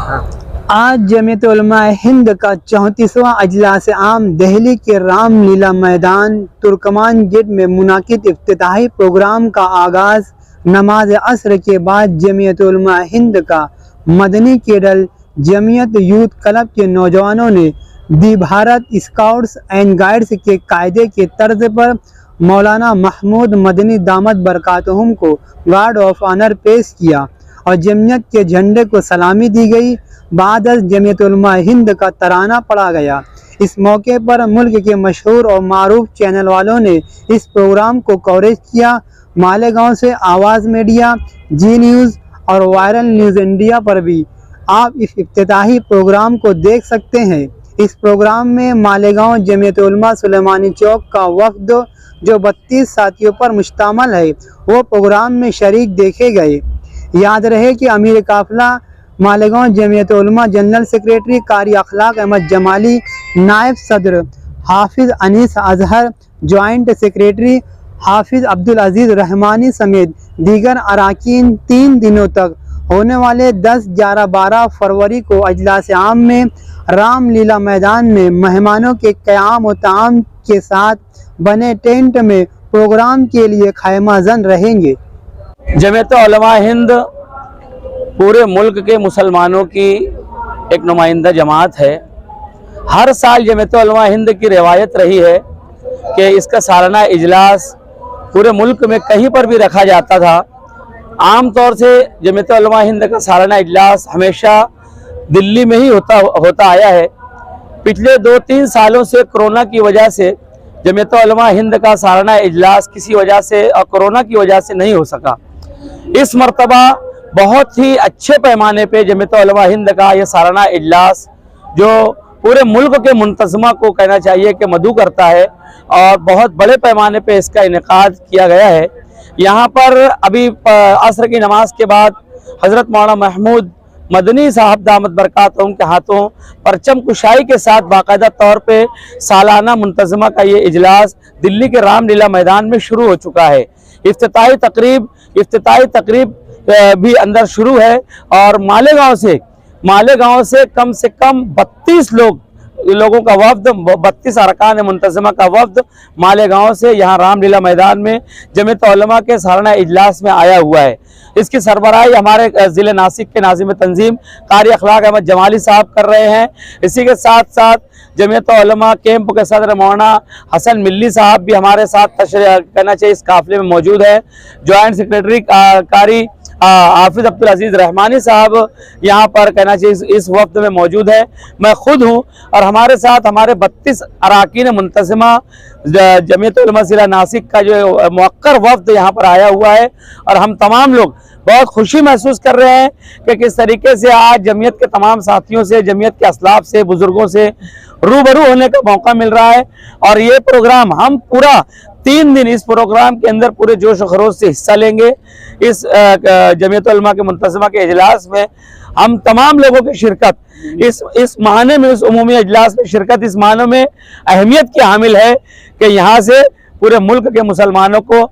आज जमीयत उलमा हिंद का 34वां अजलास आम दिल्ली के रामलीला मैदान तुर्कमान गेट में मुनाकिद इफ्तिताही प्रोग्राम का आगाज़ नमाज असर के बाद जमीयत उलमा हिंद का मदनी केरल जमीयत यूथ क्लब के नौजवानों ने दी भारत स्काउट्स एंड गाइड्स के कायदे के तर्ज पर मौलाना महमूद मदनी दामद बरकातहुम को गार्ड ऑफ ऑनर पेश किया और जमीयत के झंडे को सलामी दी गई। बाद जमीयत उलमा हिंद का तराना पढ़ा गया। इस मौके पर मुल्क के मशहूर और मारूफ चैनल वालों ने इस प्रोग्राम को कवरेज किया। मालेगांव से आवाज़ मीडिया, जी न्यूज़ और वायरल न्यूज़ इंडिया पर भी आप इस इफ्तिताही प्रोग्राम को देख सकते हैं। इस प्रोग्राम में मालेगांव जमीयत उलमा सुलेमानी चौक का वफ्द जो 32 साथियों पर मुश्तमिल है वो प्रोग्राम में शरीक देखे गए। याद रहे कि अमीर काफिला मालेगांव जमीयत उलमा जनरल सेक्रेटरी कारी अखलाक अहमद जमाली, नायब सदर हाफिज अनीस अजहर, जॉइंट सेक्रेटरी हाफिज अब्दुल अजीज रहमानी समेत दीगर अरकान 3 दिनों तक होने वाले 10, 11, 12 फरवरी को अजलास आम में रामलीला मैदान में मेहमानों के क़याम व ताम के साथ बने टेंट में प्रोग्राम के लिए खैमाजन रहेंगे। जमीयत उलमा हिंद पूरे मुल्क के मुसलमानों की एक नुमाइंदा जमात है। हर साल जमीयत उलमा हिंद की रिवायत रही है कि इसका सालाना इजलास पूरे मुल्क में कहीं पर भी रखा जाता था। आम तौर से जमीयत उलमा हिंद का सालाना इजलास हमेशा दिल्ली में ही होता आया है। पिछले 2-3 सालों से कोरोना की वजह से जमीयत उलमा हिंद का सालाना इजलास किसी वजह से और कोरोना की वजह से नहीं हो सका। इस मर्तबा बहुत ही अच्छे पैमाने पे जमीयत उलमा हिंद का यह सालाना इजलास जो पूरे मुल्क के मुंतज़मा को कहना चाहिए कि मदऊ करता है और बहुत बड़े पैमाने पे इसका इनेकाद किया गया है। यहाँ पर अभी असर की नमाज के बाद हज़रत मौलाना महमूद मदनी साहब दामद बरकातहुम के हाथों परचम कुशाई के साथ बाकायदा तौर पे सालाना मुंतज़मा का ये इजलास दिल्ली के रामलीला मैदान में शुरू हो चुका है। इफ्तिताही तकरीब भी अंदर शुरू है और मालेगांव से कम 32 लोगों का वफ्द, 32 अरकान मुंतज़मा का वफ्द मालेगांव से यहाँ रामलीला मैदान में जमीयत उलमा के सालाना इजलास में आया हुआ है। इसकी सरबराही हमारे ज़िले नासिक के नाज़िम तंजीम कारी अखलाक अहमद जमाली साहब कर रहे हैं। इसी के साथ साथ जमीयत उलमा कैंप के सदर मौलाना हसन मिल्ली साहब भी हमारे साथ कहना चाहिए इस काफ़िले में मौजूद है। जॉइंट सेक्रेटरी कारी हाफिज अब्दुल अजीज रहमानी साहब यहाँ पर कहना चाहिए इस वफ्द में मौजूद है। मैं खुद हूँ और हमारे साथ हमारे 32 अरकान मुंतज़मा जमीयत उलमा ज़िला नासिक का जो मुअक्कर वफ्द यहाँ पर आया हुआ है और हम तमाम लोग बहुत खुशी महसूस कर रहे हैं कि किस तरीके से आज जमीयत के तमाम साथियों से, जमीयत के असलाफ से, बुजुर्गों से रूबरू होने का मौका मिल रहा है। और ये प्रोग्राम हम पूरा 3 दिन इस प्रोग्राम के अंदर पूरे जोश व खरोश से हिस्सा लेंगे। इस जमीयत उलमा के मुंतज़मा के इजलास में हम तमाम लोगों की शिरकत इस माहने में, इस उमूमी इजलास में शिरकत इस माहने में अहमियत की हामिल है कि यहाँ से पूरे मुल्क के मुसलमानों को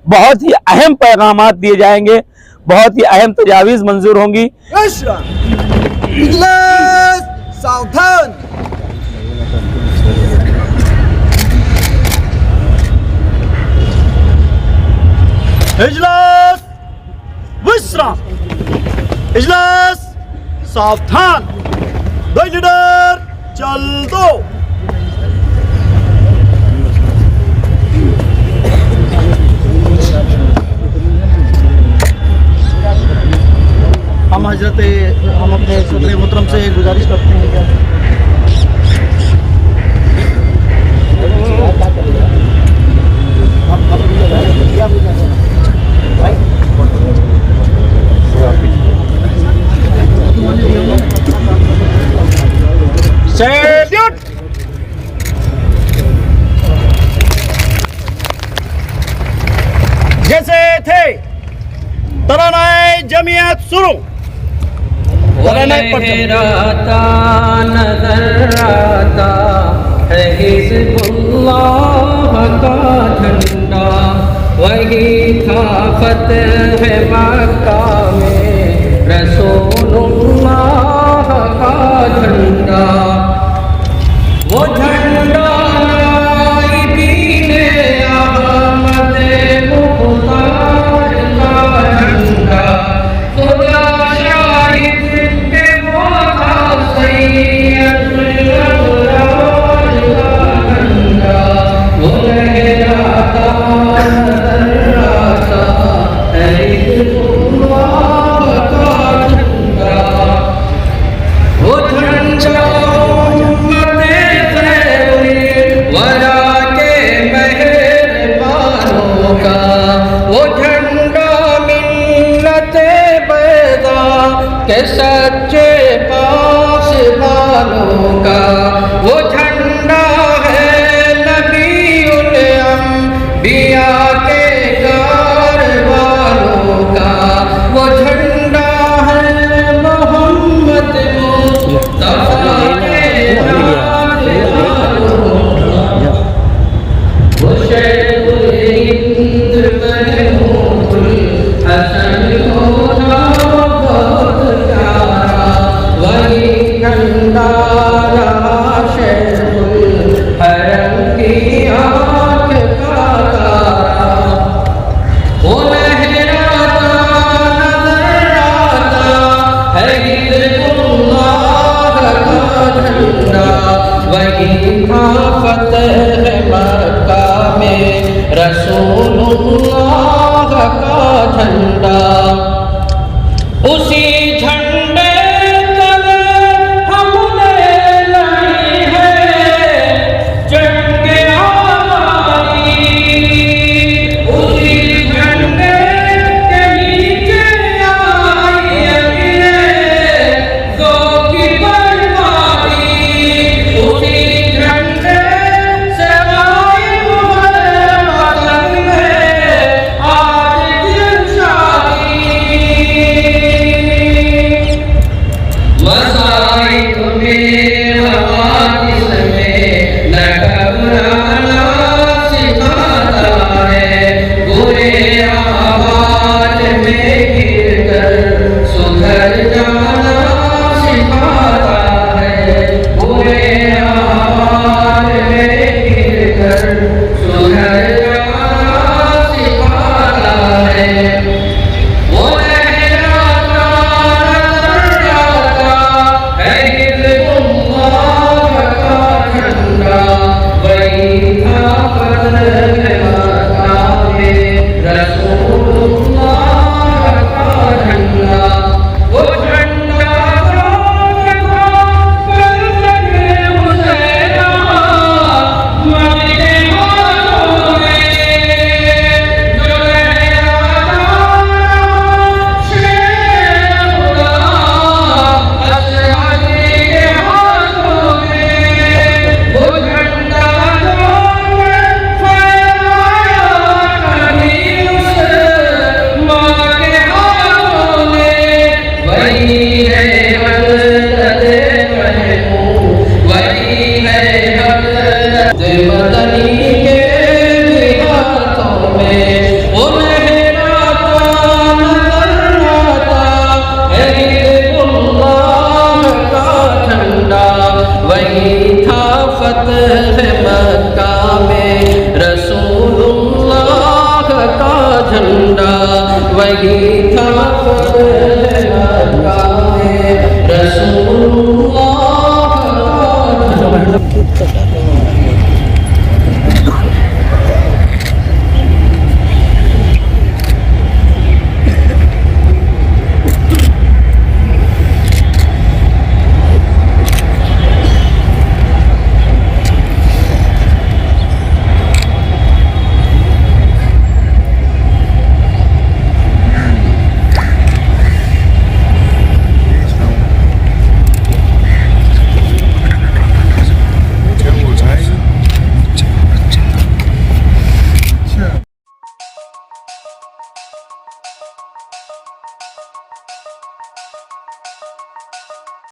बहुत ही अहम पैगामात दिए जाएंगे, बहुत ही अहम तजावीज़ मंजूर होंगी। सावधान। इजलास विश्राम, इजलास सावधान। 2 लीडर चल दो। हम अपने सदर मोहतरम से गुजारिश करते हैं सैल्यूट। जैसे थे तरानाए जमीयत शुरू। लहराता नजर आता है हिज़्बुल्लाह का झंडा, वही था फतह मक्का में रसूलुल्लाह सच्चे पास वालों का, वो झंडा है नबीउल अंबिया के कारवालों का, वो झंडा है मोहम्मद मुस्तफा के राजवालों का, वो शेखुल हिंद महमूदुल हसन होना बहुत प्यारा, वही झंडा रहा शेखुल हरम की आँख का तारा। वो लहराता नजर आता है हिज़्बुल्लाह का झंडा, वही था फतह मक्का में रसूलुल्लाह का झंडा। उसी झंडे तले हमने लाई है जंगे आज़ादी, उसी झंडे के नीचे आई अंग्रेज़ों की बर्बादी, उसी झंडे से गायब है वतन में आज दिलशादी। मसाइब में हवादिस में न घबराना सिखाता है, बुरे आवाज में गिरकर सुधर जाना सिखाता है, बुरे आवाज में गिरकर सुधर जाना सिखाता है। वो लहराता नजर आता है हिज़्बुल्लाह का झंडा, वही था फतह मक्का में रसूलुल्लाह का झंडा। वो झंडा था करके हुसैना मदीने वालों में, जो लहराता शेखुदा असहाबी के हाथों में, वो झंडा फहराया कभी उस माँ के हाथों ने, वही है हज़रत महमूद, वही है हज़रत मदनी के भी हाथों में। वो लहराता नजर आता है हिज़्बुल्लाह का झंडा, वही था फतह मक्का में रसूलुल्लाह का झंडा, वही था फतह मक्का